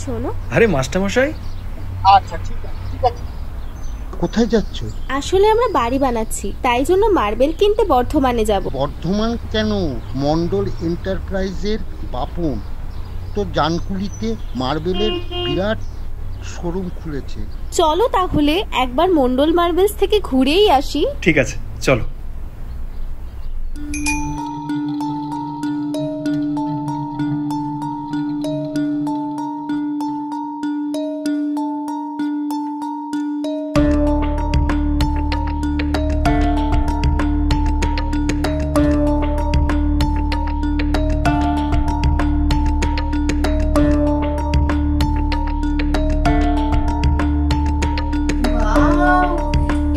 শোনো। আরে মাস্টারমশাই। আচ্ছা ঠিক আছে। কোথায় যাচ্ছ? আসলে আমরা বাড়ি বানাচ্ছি, তাই জন্য মার্বেল কিনতে বর্ধমানে যাব। বর্ধমান কেন? মন্ডল এন্টারপ্রাইজের বাপন তো জানকুলিতে মার্বেলের বিরাট শোরুম খুলেছে। চলো তাহলে একবার মন্ডল মার্বেলস থেকে ঘুরেই আসি। ঠিক আছে, চলো।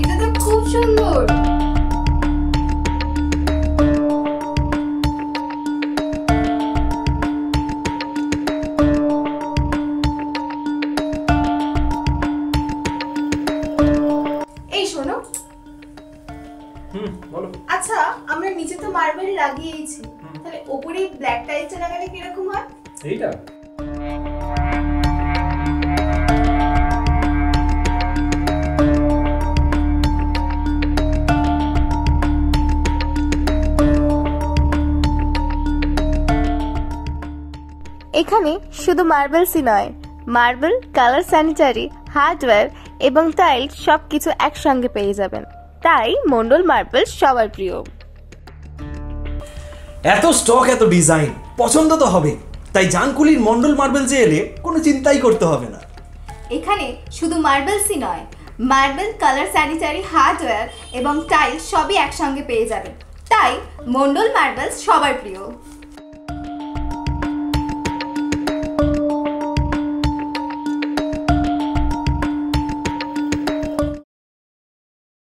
এটা তো খুব সুন্দর। এই শোনো, বলো। আচ্ছা আমরা নিচে তো মার্বেল লাগিয়েছি, তাহলে উপরে ব্ল্যাক টাইলসটা লাগালে কিরকম হয়? এইটা এখানে শুধু মার্বেলসই নয়, মার্বেল, কালার স্যানিটারি, হার্ডওয়্যার এবং টাইলস সবকিছু একসঙ্গে পেয়ে যাবেন। তাই মন্ডল মার্বেল সবার প্রিয়। এত স্টক, এত ডিজাইন, পছন্দ তো হবে। তাই জানকুলির মন্ডল মার্বেলসে এলে কোনো চিন্তাই করতে হবে না। এখানে শুধু মার্বেলসই নয়, মার্বেল, কালার স্যানিটারি, হার্ডওয়্যার এবং টাইলস সবই একসঙ্গে পেয়ে যাবেন। তাই মন্ডল মার্বেলস সবার প্রিয়।